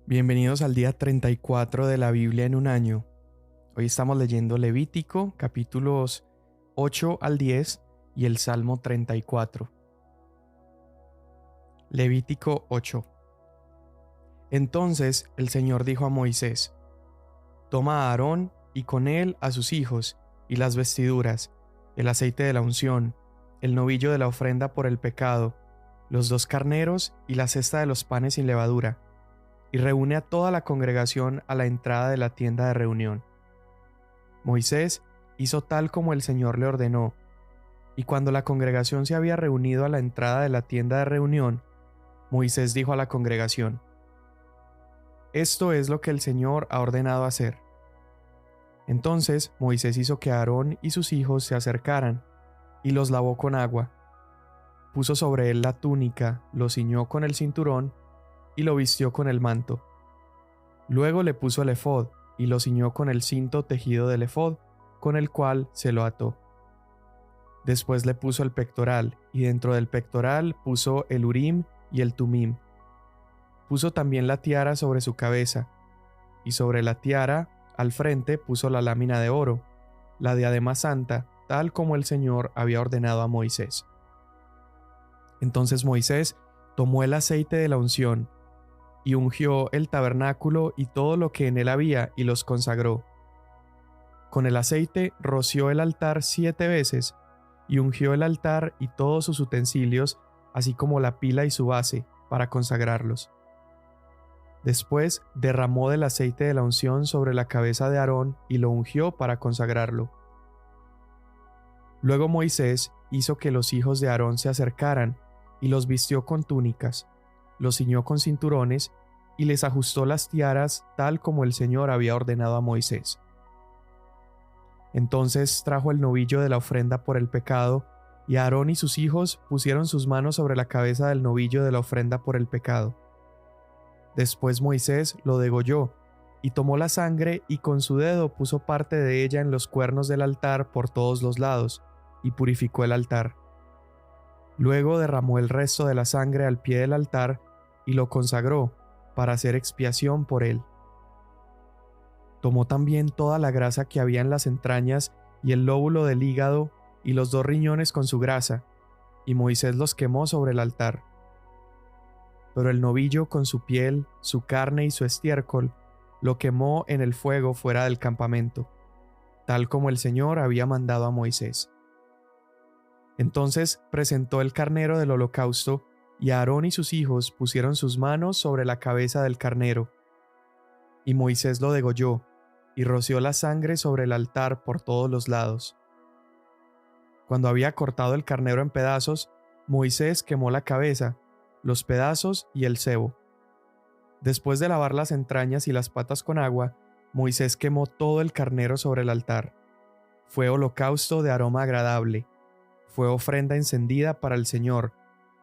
Bienvenidos al día 34 de la Biblia en un año. Hoy estamos leyendo Levítico, capítulos 8 al 10 y el Salmo 34. Levítico 8. Entonces el Señor dijo a Moisés: Toma a Aarón y con él a sus hijos, y las vestiduras, el aceite de la unción, el novillo de la ofrenda por el pecado, los 2 carneros y la cesta de los panes sin levadura, y reúne a toda la congregación a la entrada de la tienda de reunión. Moisés hizo tal como el Señor le ordenó, y cuando la congregación se había reunido a la entrada de la tienda de reunión, Moisés dijo a la congregación: Esto es lo que el Señor ha ordenado hacer. Entonces Moisés hizo que Aarón y sus hijos se acercaran, y los lavó con agua. Puso sobre él la túnica, lo ciñó con el cinturón, y lo vistió con el manto. Luego le puso el efod, y lo ciñó con el cinto tejido del efod, con el cual se lo ató. Después le puso el pectoral, y dentro del pectoral puso el urim y el tumim. Puso también la tiara sobre su cabeza, y sobre la tiara, al frente, puso la lámina de oro, la diadema santa, tal como el Señor había ordenado a Moisés. Entonces Moisés tomó el aceite de la unción, y ungió el tabernáculo y todo lo que en él había, y los consagró. Con el aceite roció el altar 7 veces, y ungió el altar y todos sus utensilios, así como la pila y su base, para consagrarlos. Después derramó del aceite de la unción sobre la cabeza de Aarón y lo ungió para consagrarlo. Luego Moisés hizo que los hijos de Aarón se acercaran, y los vistió con túnicas, los ciñó con cinturones, y les ajustó las tiaras tal como el Señor había ordenado a Moisés. Entonces trajo el novillo de la ofrenda por el pecado, y Aarón y sus hijos pusieron sus manos sobre la cabeza del novillo de la ofrenda por el pecado. Después Moisés lo degolló, y tomó la sangre y con su dedo puso parte de ella en los cuernos del altar por todos los lados, y purificó el altar. Luego derramó el resto de la sangre al pie del altar y lo consagró para hacer expiación por él. Tomó también toda la grasa que había en las entrañas y el lóbulo del hígado y los 2 riñones con su grasa, y Moisés los quemó sobre el altar. Pero el novillo con su piel, su carne y su estiércol lo quemó en el fuego fuera del campamento, tal como el Señor había mandado a Moisés. Entonces presentó el carnero del holocausto, y Aarón y sus hijos pusieron sus manos sobre la cabeza del carnero. Y Moisés lo degolló, y roció la sangre sobre el altar por todos los lados. Cuando había cortado el carnero en pedazos, Moisés quemó la cabeza, los pedazos y el sebo. Después de lavar las entrañas y las patas con agua, Moisés quemó todo el carnero sobre el altar. Fue holocausto de aroma agradable. Fue ofrenda encendida para el Señor,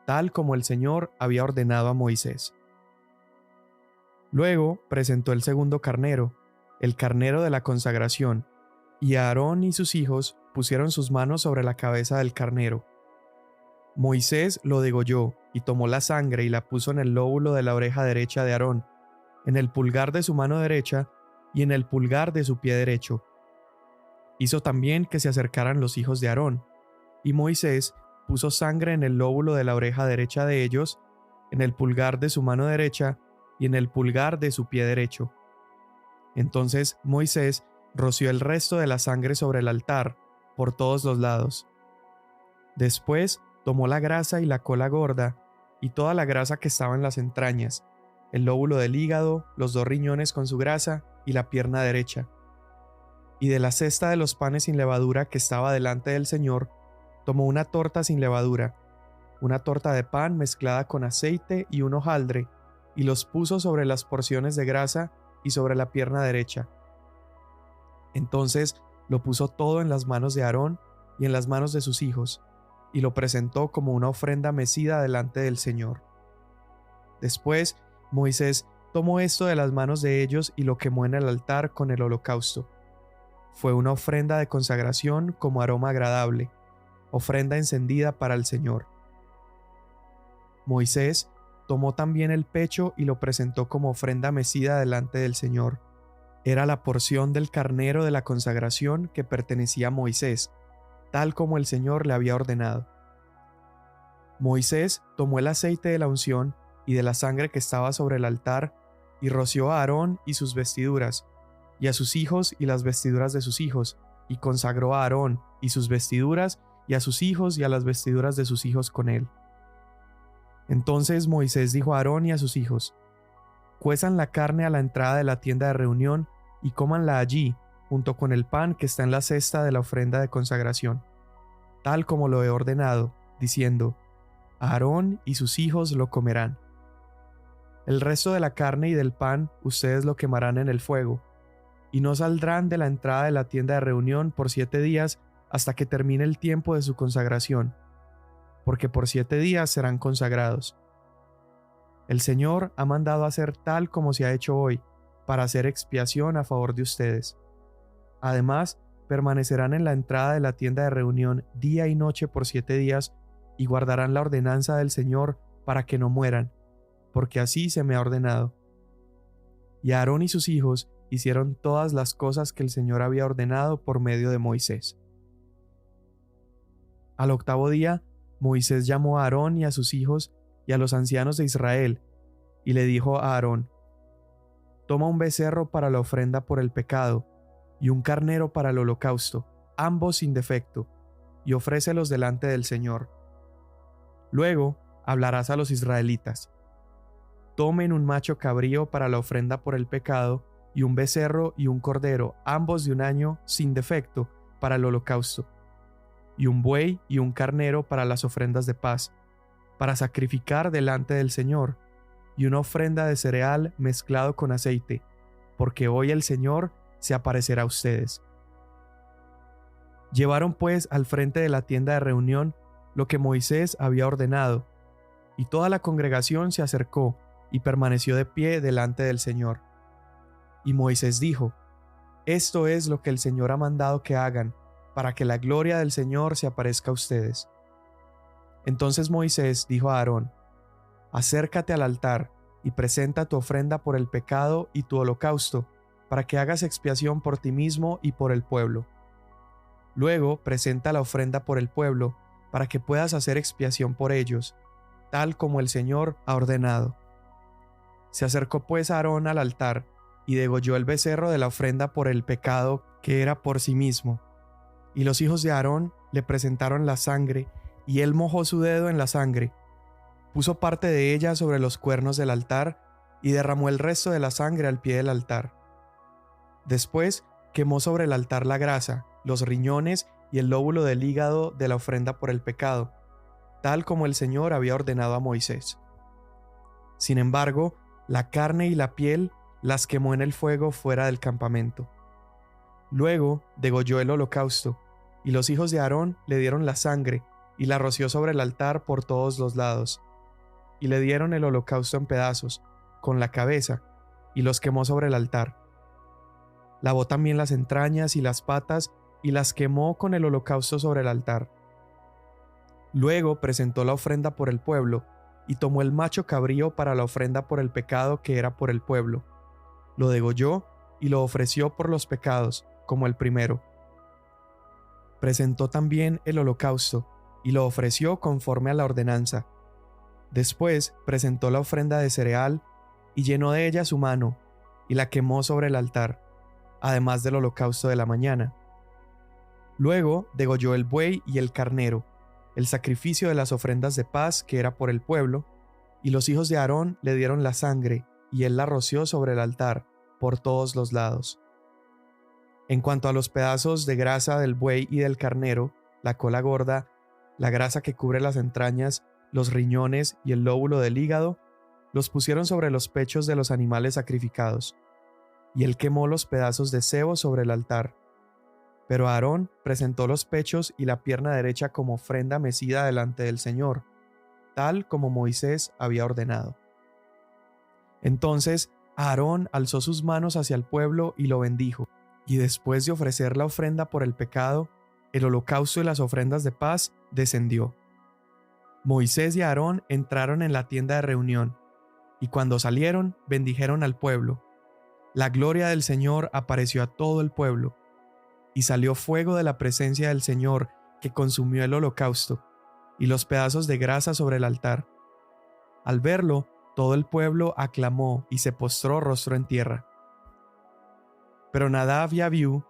tal como el Señor había ordenado a Moisés. Luego presentó el segundo carnero, el carnero de la consagración, y Aarón y sus hijos pusieron sus manos sobre la cabeza del carnero. Moisés lo degolló y tomó la sangre y la puso en el lóbulo de la oreja derecha de Aarón, en el pulgar de su mano derecha y en el pulgar de su pie derecho. Hizo también que se acercaran los hijos de Aarón, y Moisés puso sangre en el lóbulo de la oreja derecha de ellos, en el pulgar de su mano derecha y en el pulgar de su pie derecho. Entonces Moisés roció el resto de la sangre sobre el altar, por todos los lados. Después tomó la grasa y la cola gorda, y toda la grasa que estaba en las entrañas, el lóbulo del hígado, los 2 riñones con su grasa y la pierna derecha. Y de la cesta de los panes sin levadura que estaba delante del Señor, tomó una torta sin levadura, una torta de pan mezclada con aceite y un hojaldre, y los puso sobre las porciones de grasa y sobre la pierna derecha. Entonces lo puso todo en las manos de Aarón y en las manos de sus hijos, y lo presentó como una ofrenda mecida delante del Señor. Después Moisés tomó esto de las manos de ellos y lo quemó en el altar con el holocausto. Fue una ofrenda de consagración como aroma agradable, ofrenda encendida para el Señor. Moisés tomó también el pecho y lo presentó como ofrenda mecida delante del Señor. Era la porción del carnero de la consagración que pertenecía a Moisés, tal como el Señor le había ordenado. Moisés tomó el aceite de la unción y de la sangre que estaba sobre el altar, y roció a Aarón y sus vestiduras, y a sus hijos y las vestiduras de sus hijos, y consagró a Aarón y sus vestiduras, y a sus hijos y a las vestiduras de sus hijos con él. Entonces Moisés dijo a Aarón y a sus hijos: cuezan la carne a la entrada de la tienda de reunión y cómanla allí, junto con el pan que está en la cesta de la ofrenda de consagración, tal como lo he ordenado, diciendo: Aarón y sus hijos lo comerán. El resto de la carne y del pan ustedes lo quemarán en el fuego, y no saldrán de la entrada de la tienda de reunión por 7 días hasta que termine el tiempo de su consagración, porque por 7 días serán consagrados. El Señor ha mandado hacer tal como se ha hecho hoy, para hacer expiación a favor de ustedes. Además, permanecerán en la entrada de la tienda de reunión día y noche por 7 días, y guardarán la ordenanza del Señor para que no mueran, porque así se me ha ordenado. Y Aarón y sus hijos hicieron todas las cosas que el Señor había ordenado por medio de Moisés. Al 8º día, Moisés llamó a Aarón y a sus hijos y a los ancianos de Israel, y le dijo a Aarón: toma un becerro para la ofrenda por el pecado, y un carnero para el holocausto, ambos sin defecto, y ofrécelos delante del Señor. Luego hablarás a los israelitas: tomen un macho cabrío para la ofrenda por el pecado, y un becerro y un cordero, ambos de un año, sin defecto, para el holocausto, y un buey y un carnero para las ofrendas de paz, para sacrificar delante del Señor, y una ofrenda de cereal mezclado con aceite, porque hoy el Señor se aparecerá a ustedes. Llevaron pues al frente de la tienda de reunión lo que Moisés había ordenado, y toda la congregación se acercó y permaneció de pie delante del Señor. Y Moisés dijo: esto es lo que el Señor ha mandado que hagan, para que la gloria del Señor se aparezca a ustedes. Entonces Moisés dijo a Aarón: acércate al altar y presenta tu ofrenda por el pecado y tu holocausto, para que hagas expiación por ti mismo y por el pueblo. Luego presenta la ofrenda por el pueblo, para que puedas hacer expiación por ellos, tal como el Señor ha ordenado. Se acercó pues Aarón al altar, y degolló el becerro de la ofrenda por el pecado que era por sí mismo. Y los hijos de Aarón le presentaron la sangre, y él mojó su dedo en la sangre, puso parte de ella sobre los cuernos del altar, y derramó el resto de la sangre al pie del altar. Después quemó sobre el altar la grasa, los riñones y el lóbulo del hígado de la ofrenda por el pecado, tal como el Señor había ordenado a Moisés. Sin embargo, la carne y la piel las quemó en el fuego fuera del campamento. Luego degolló el holocausto, y los hijos de Aarón le dieron la sangre y la roció sobre el altar por todos los lados. Y le dieron el holocausto en pedazos, con la cabeza, y los quemó sobre el altar. Lavó también las entrañas y las patas, y las quemó con el holocausto sobre el altar. Luego presentó la ofrenda por el pueblo, y tomó el macho cabrío para la ofrenda por el pecado que era por el pueblo. Lo degolló y lo ofreció por los pecados, como el primero. Presentó también el holocausto, y lo ofreció conforme a la ordenanza. Después presentó la ofrenda de cereal, y llenó de ella su mano, y la quemó sobre el altar, además del holocausto de la mañana. Luego degolló el buey y el carnero, el sacrificio de las ofrendas de paz que era por el pueblo, y los hijos de Aarón le dieron la sangre, y él la roció sobre el altar, por todos los lados. En cuanto a los pedazos de grasa del buey y del carnero, la cola gorda, la grasa que cubre las entrañas, los riñones y el lóbulo del hígado, los pusieron sobre los pechos de los animales sacrificados, y él quemó los pedazos de sebo sobre el altar. Pero Aarón presentó los pechos y la pierna derecha como ofrenda mecida delante del Señor, tal como Moisés había ordenado. Entonces Aarón alzó sus manos hacia el pueblo y lo bendijo, y después de ofrecer la ofrenda por el pecado, el holocausto y las ofrendas de paz, descendió. Moisés y Aarón entraron en la tienda de reunión, y cuando salieron, bendijeron al pueblo. La gloria del Señor apareció a todo el pueblo, y salió fuego de la presencia del Señor que consumió el holocausto, y los pedazos de grasa sobre el altar. Al verlo, todo el pueblo aclamó y se postró rostro en tierra. Pero Nadab y Abiú,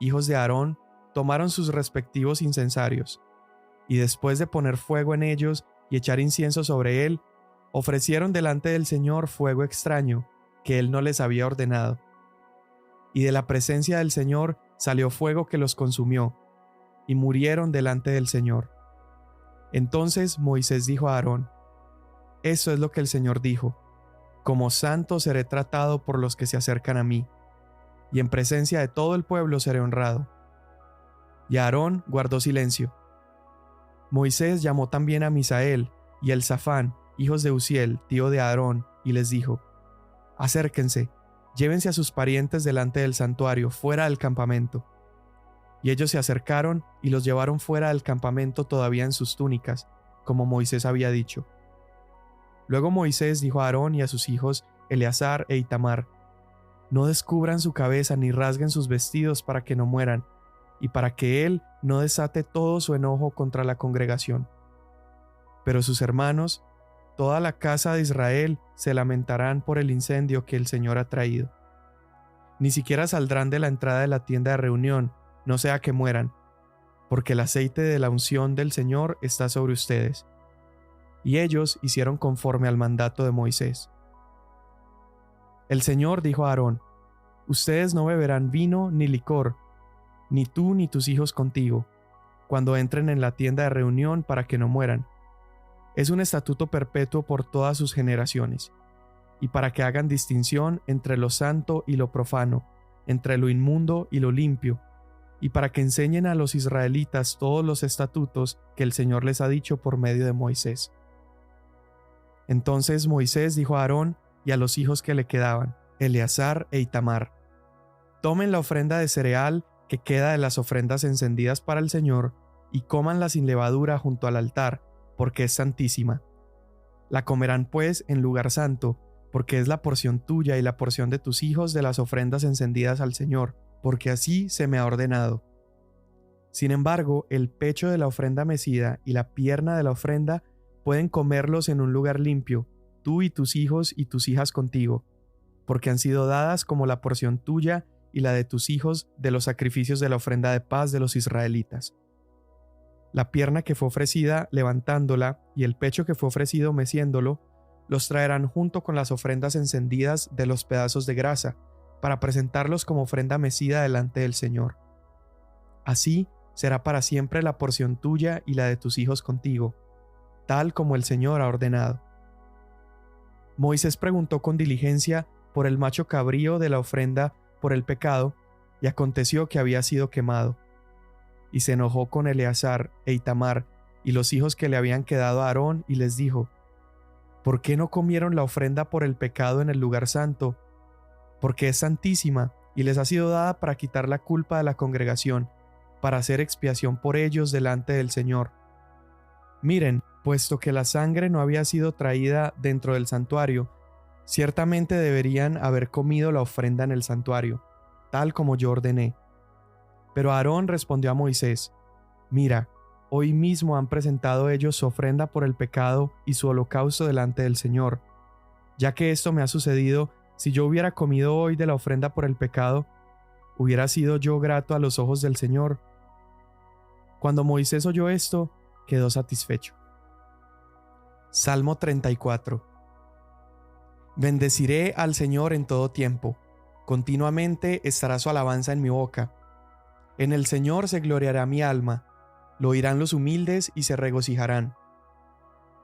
hijos de Aarón, tomaron sus respectivos incensarios, y después de poner fuego en ellos y echar incienso sobre él, ofrecieron delante del Señor fuego extraño que él no les había ordenado. Y de la presencia del Señor salió fuego que los consumió, y murieron delante del Señor. Entonces Moisés dijo a Aarón: Esto es lo que el Señor dijo: Como santo seré tratado por los que se acercan a mí, y en presencia de todo el pueblo seré honrado. Y Aarón guardó silencio. Moisés llamó también a Misael y Elzafán, hijos de Uziel, tío de Aarón, y les dijo: Acérquense, llévense a sus parientes delante del santuario, fuera del campamento. Y ellos se acercaron y los llevaron fuera del campamento todavía en sus túnicas, como Moisés había dicho. Luego Moisés dijo a Aarón y a sus hijos Eleazar e Itamar: No descubran su cabeza ni rasguen sus vestidos para que no mueran, y para que él no desate todo su enojo contra la congregación. Pero sus hermanos, toda la casa de Israel, se lamentarán por el incendio que el Señor ha traído. Ni siquiera saldrán de la entrada de la tienda de reunión, no sea que mueran, porque el aceite de la unción del Señor está sobre ustedes. Y ellos hicieron conforme al mandato de Moisés. El Señor dijo a Aarón: Ustedes no beberán vino ni licor, ni tú ni tus hijos contigo, cuando entren en la tienda de reunión para que no mueran. Es un estatuto perpetuo por todas sus generaciones, y para que hagan distinción entre lo santo y lo profano, entre lo inmundo y lo limpio, y para que enseñen a los israelitas todos los estatutos que el Señor les ha dicho por medio de Moisés. Entonces Moisés dijo a Aarón y a los hijos que le quedaban, Eleazar e Itamar: Tomen la ofrenda de cereal que queda de las ofrendas encendidas para el Señor, y cómanla sin levadura junto al altar, porque es santísima. La comerán pues en lugar santo, porque es la porción tuya y la porción de tus hijos de las ofrendas encendidas al Señor, porque así se me ha ordenado. Sin embargo, el pecho de la ofrenda mecida y la pierna de la ofrenda pueden comerlos en un lugar limpio, tú y tus hijos y tus hijas contigo, porque han sido dadas como la porción tuya y la de tus hijos de los sacrificios de la ofrenda de paz de los israelitas. La pierna que fue ofrecida levantándola y el pecho que fue ofrecido meciéndolo, los traerán junto con las ofrendas encendidas de los pedazos de grasa, para presentarlos como ofrenda mecida delante del Señor. Así será para siempre la porción tuya y la de tus hijos contigo, tal como el Señor ha ordenado. Moisés preguntó con diligencia por el macho cabrío de la ofrenda por el pecado, y aconteció que había sido quemado. Y se enojó con Eleazar e Itamar y los hijos que le habían quedado a Aarón, y les dijo: ¿Por qué no comieron la ofrenda por el pecado en el lugar santo? Porque es santísima, y les ha sido dada para quitar la culpa de la congregación, para hacer expiación por ellos delante del Señor. Miren, puesto que la sangre no había sido traída dentro del santuario, ciertamente deberían haber comido la ofrenda en el santuario, tal como yo ordené. Pero Aarón respondió a Moisés: Mira, hoy mismo han presentado ellos su ofrenda por el pecado y su holocausto delante del Señor. Ya que esto me ha sucedido, si yo hubiera comido hoy de la ofrenda por el pecado, ¿hubiera sido yo grato a los ojos del Señor? Cuando Moisés oyó esto, quedó satisfecho. Salmo 34. Bendeciré al Señor en todo tiempo, continuamente estará su alabanza en mi boca. En el Señor se gloriará mi alma, lo oirán los humildes y se regocijarán.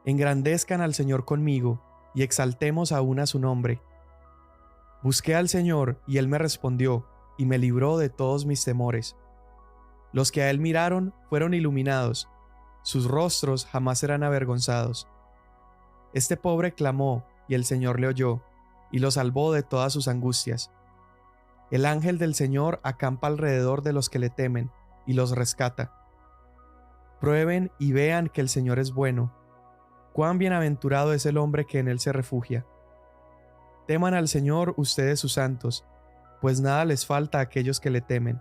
Engrandezcan al Señor conmigo, y exaltemos aún a su nombre. Busqué al Señor, y Él me respondió, y me libró de todos mis temores. Los que a Él miraron fueron iluminados, sus rostros jamás serán avergonzados. Este pobre clamó, y el Señor le oyó, y lo salvó de todas sus angustias. El ángel del Señor acampa alrededor de los que le temen, y los rescata. Prueben y vean que el Señor es bueno. Cuán bienaventurado es el hombre que en él se refugia. Teman al Señor ustedes sus santos, pues nada les falta a aquellos que le temen.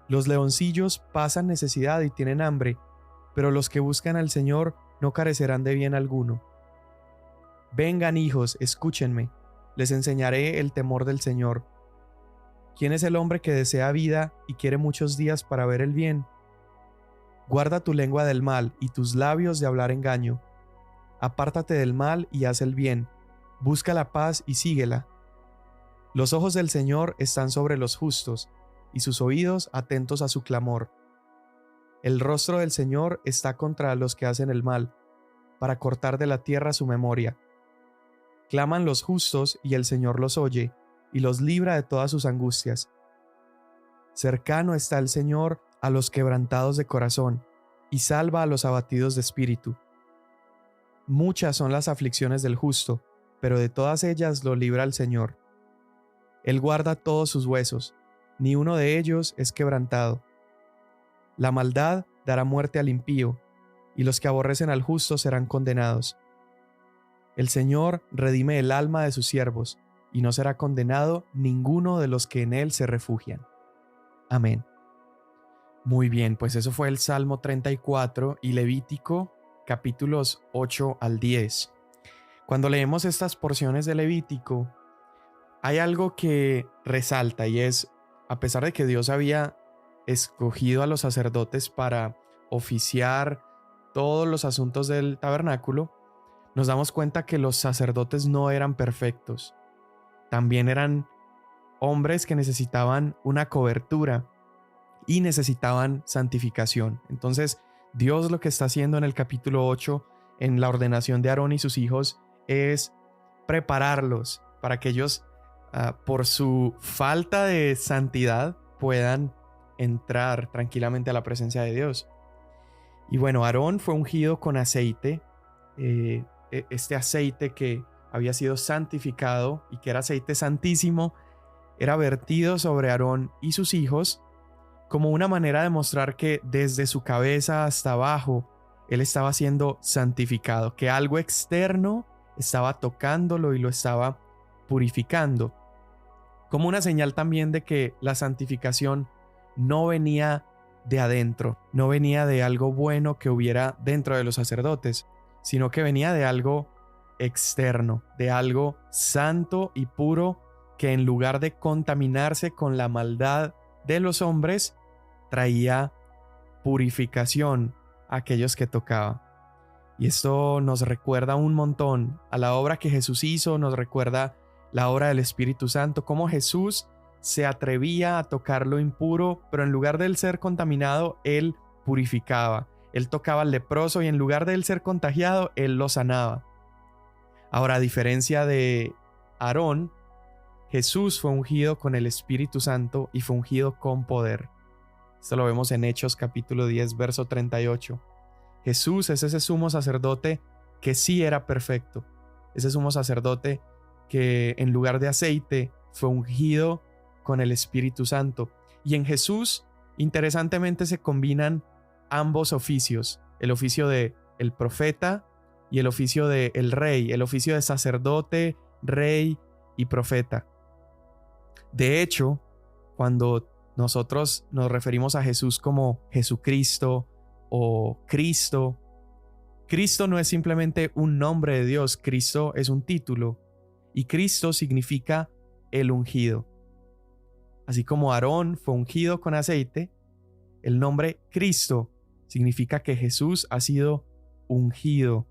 Los leoncillos pasan necesidad y tienen hambre, pero los que buscan al Señor no carecerán de bien alguno. Vengan, hijos, escúchenme, les enseñaré el temor del Señor. ¿Quién es el hombre que desea vida y quiere muchos días para ver el bien? Guarda tu lengua del mal y tus labios de hablar engaño. Apártate del mal y haz el bien. Busca la paz y síguela. Los ojos del Señor están sobre los justos, y sus oídos atentos a su clamor. El rostro del Señor está contra los que hacen el mal, para cortar de la tierra su memoria. Claman los justos y el Señor los oye, y los libra de todas sus angustias. Cercano está el Señor a los quebrantados de corazón, y salva a los abatidos de espíritu. Muchas son las aflicciones del justo, pero de todas ellas lo libra el Señor. Él guarda todos sus huesos, ni uno de ellos es quebrantado. La maldad dará muerte al impío, y los que aborrecen al justo serán condenados. El Señor redime el alma de sus siervos, y no será condenado ninguno de los que en él se refugian. Amén. Muy bien, pues eso fue el Salmo 34 y Levítico capítulos 8 al 10. Cuando leemos estas porciones de Levítico, hay algo que resalta y es, a pesar de que Dios había escogido a los sacerdotes para oficiar todos los asuntos del tabernáculo, nos damos cuenta que los sacerdotes no eran perfectos. También eran hombres que necesitaban una cobertura y necesitaban santificación. Entonces, Dios lo que está haciendo en el capítulo 8, en la ordenación de Aarón y sus hijos, es prepararlos para que ellos, por su falta de santidad, puedan entrar tranquilamente a la presencia de Dios. Y bueno, Aarón fue ungido con aceite, este aceite que había sido santificado y que era aceite santísimo, era vertido sobre Aarón y sus hijos como una manera de mostrar que desde su cabeza hasta abajo él estaba siendo santificado, que algo externo estaba tocándolo y lo estaba purificando, como una señal también de que la santificación no venía de adentro, no venía de algo bueno que hubiera dentro de los sacerdotes, sino que venía de algo externo, de algo santo y puro que en lugar de contaminarse con la maldad de los hombres, traía purificación a aquellos que tocaba. Y esto nos recuerda un montón a la obra que Jesús hizo, nos recuerda la obra del Espíritu Santo, cómo Jesús se atrevía a tocar lo impuro, pero en lugar de él ser contaminado, él purificaba. Él tocaba al leproso y en lugar de él ser contagiado, él lo sanaba. Ahora, a diferencia de Aarón, Jesús fue ungido con el Espíritu Santo y fue ungido con poder. Esto lo vemos en Hechos capítulo 10, verso 38. Jesús es ese sumo sacerdote que sí era perfecto. Ese sumo sacerdote que en lugar de aceite fue ungido con el Espíritu Santo. Y en Jesús, interesantemente, se combinan ambos oficios. El oficio de el profeta y el oficio de el rey. El oficio de sacerdote, rey y profeta. De hecho, cuando nosotros nos referimos a Jesús como Jesucristo o Cristo, Cristo no es simplemente un nombre de Dios, Cristo es un título y Cristo significa el ungido. Así como Aarón fue ungido con aceite, el nombre Cristo significa que Jesús ha sido ungido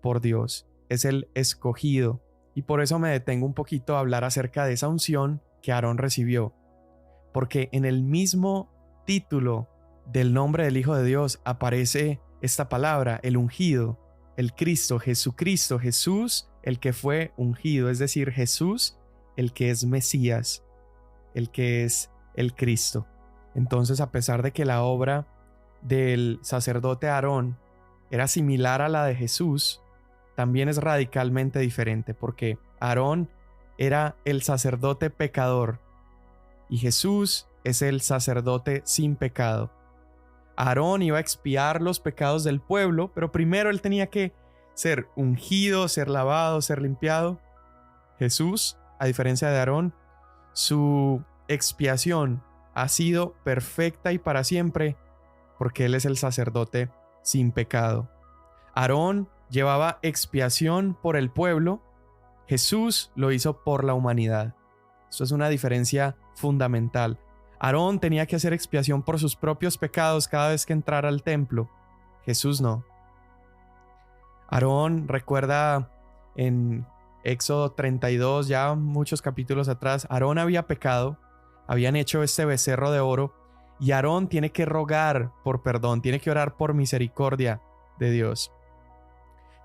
por Dios, es el escogido. Y por eso me detengo un poquito a hablar acerca de esa unción que Aarón recibió. Porque en el mismo título del nombre del Hijo de Dios aparece esta palabra, el ungido, el Cristo, Jesucristo, Jesús, el que fue ungido, es decir, Jesús, el que es Mesías, el que es el Cristo. Entonces, a pesar de que la obra del sacerdote Aarón era similar a la de Jesús, también es radicalmente diferente, porque Aarón era el sacerdote pecador y Jesús es el sacerdote sin pecado. Aarón iba a expiar los pecados del pueblo, pero primero él tenía que ser ungido, ser lavado, ser limpiado. Jesús, a diferencia de Aarón, su expiación ha sido perfecta y para siempre, porque Él es el sacerdote sin pecado. Aarón llevaba expiación por el pueblo, Jesús lo hizo por la humanidad. Esto es una diferencia fundamental. Aarón tenía que hacer expiación por sus propios pecados cada vez que entrara al templo. Jesús no. Aarón, recuerda en Éxodo 32, ya muchos capítulos atrás, Aarón había pecado, habían hecho este becerro de oro, y Aarón tiene que rogar por perdón, tiene que orar por misericordia de Dios.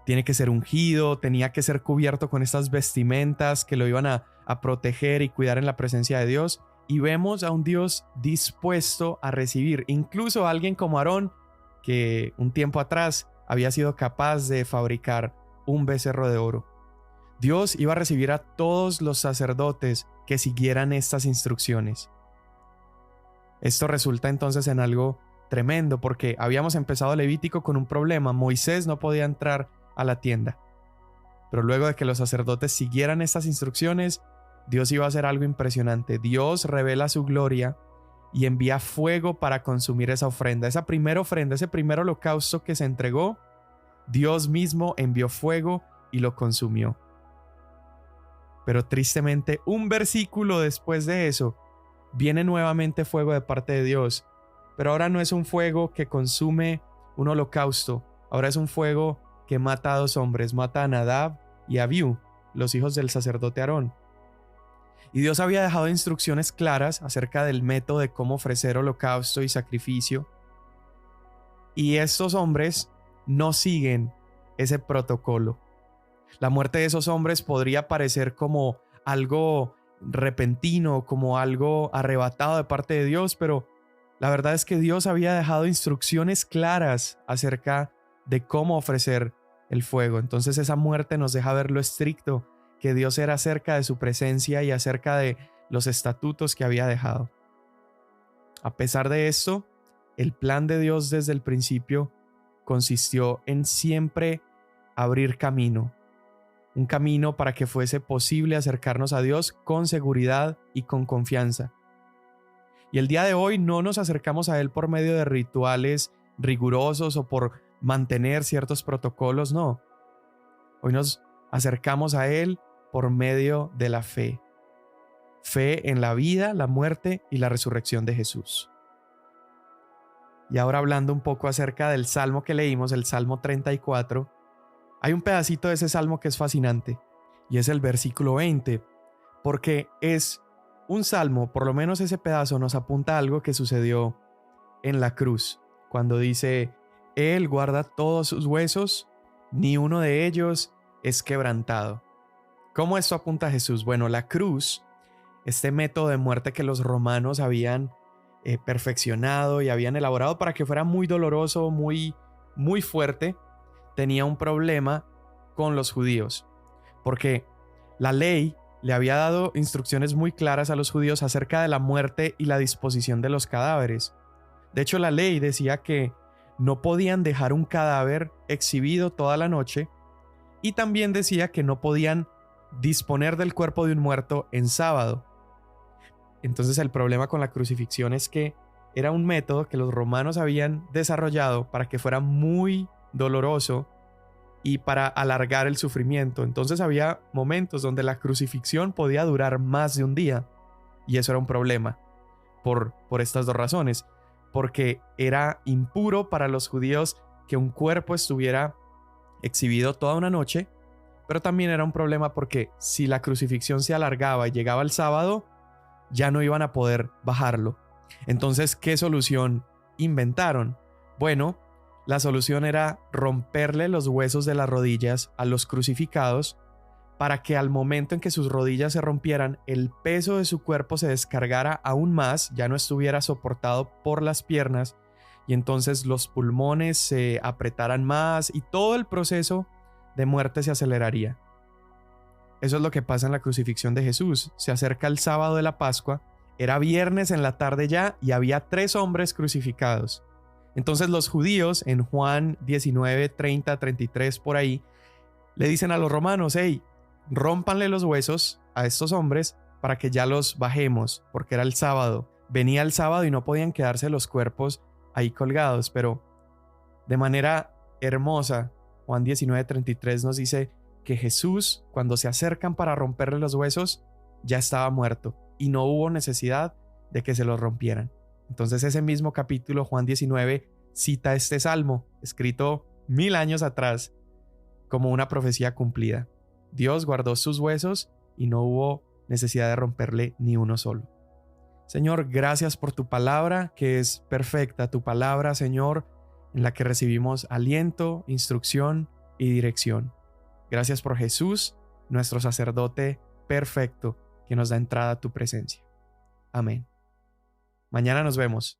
Tiene que ser ungido, tenía que ser cubierto con estas vestimentas que lo iban a proteger y cuidar en la presencia de Dios. Y vemos a un Dios dispuesto a recibir, incluso a alguien como Aarón, que un tiempo atrás había sido capaz de fabricar un becerro de oro. Dios iba a recibir a todos los sacerdotes que siguieran estas instrucciones. Esto resulta entonces en algo tremendo, porque habíamos empezado Levítico con un problema. Moisés no podía entrar a la tienda. Pero luego de que los sacerdotes siguieran estas instrucciones, Dios iba a hacer algo impresionante. Dios revela su gloria y envía fuego para consumir esa ofrenda. Esa primera ofrenda, ese primer holocausto que se entregó, Dios mismo envió fuego y lo consumió. Pero tristemente, un versículo después de eso, viene nuevamente fuego de parte de Dios. Pero ahora no es un fuego que consume un holocausto. Ahora es un fuego que mata a dos hombres, mata a Nadab y a Abiú, los hijos del sacerdote Aarón. Y Dios había dejado instrucciones claras acerca del método de cómo ofrecer holocausto y sacrificio. Y estos hombres no siguen ese protocolo. La muerte de esos hombres podría parecer como algo repentino, como algo arrebatado de parte de Dios, pero la verdad es que Dios había dejado instrucciones claras acerca de cómo ofrecer el fuego. Entonces esa muerte nos deja ver lo estricto que Dios era acerca de su presencia y acerca de los estatutos que había dejado. A pesar de esto, el plan de Dios desde el principio consistió en siempre abrir camino, un camino para que fuese posible acercarnos a Dios con seguridad y con confianza. Y el día de hoy no nos acercamos a Él por medio de rituales rigurosos o por mantener ciertos protocolos, no. Hoy nos acercamos a Él por medio de la fe. Fe en la vida, la muerte y la resurrección de Jesús. Y ahora hablando un poco acerca del salmo que leímos, el Salmo 34, hay un pedacito de ese salmo que es fascinante, y es el versículo 20, porque es un salmo, por lo menos ese pedazo nos apunta a algo que sucedió en la cruz, cuando dice: Él guarda todos sus huesos, ni uno de ellos es quebrantado. ¿Cómo esto apunta a Jesús? Bueno, la cruz, este método de muerte que los romanos habían perfeccionado y habían elaborado para que fuera muy doloroso, muy fuerte, tenía un problema con los judíos, porque la ley le había dado instrucciones muy claras a los judíos acerca de la muerte y la disposición de los cadáveres. De hecho, la ley decía que no podían dejar un cadáver exhibido toda la noche, y también decía que no podían disponer del cuerpo de un muerto en sábado. Entonces el problema con la crucifixión es que era un método que los romanos habían desarrollado para que fuera muy doloroso y para alargar el sufrimiento. Entonces había momentos donde la crucifixión podía durar más de un día, y eso era un problema por estas dos razones, porque era impuro para los judíos que un cuerpo estuviera exhibido toda una noche, pero también era un problema porque si la crucifixión se alargaba y llegaba el sábado, ya no iban a poder bajarlo. Entonces, ¿qué solución inventaron? Bueno, la solución era romperle los huesos de las rodillas a los crucificados para que al momento en que sus rodillas se rompieran, el peso de su cuerpo se descargara aún más, ya no estuviera soportado por las piernas, y entonces los pulmones se apretaran más y todo el proceso de muerte se aceleraría. Eso es lo que pasa en la crucifixión de Jesús. Se acerca el sábado de la Pascua, era viernes en la tarde ya y había 3 hombres crucificados. Entonces los judíos en Juan 19, 30, 33 por ahí Le dicen a los romanos: hey, rómpanle los huesos a estos hombres para que ya los bajemos, porque era el sábado. Venía el sábado y no podían quedarse los cuerpos ahí colgados, pero de manera hermosa, Juan 19:33 nos dice que Jesús, cuando se acercan para romperle los huesos, ya estaba muerto y no hubo necesidad de que se los rompieran. Entonces ese mismo capítulo, Juan 19, cita este salmo, escrito 1000 años atrás, como una profecía cumplida. Dios guardó sus huesos y no hubo necesidad de romperle ni uno solo. Señor, gracias por tu palabra, que es perfecta. Tu palabra, Señor, en la que recibimos aliento, instrucción y dirección. Gracias por Jesús, nuestro sacerdote perfecto, que nos da entrada a tu presencia. Amén. Mañana nos vemos.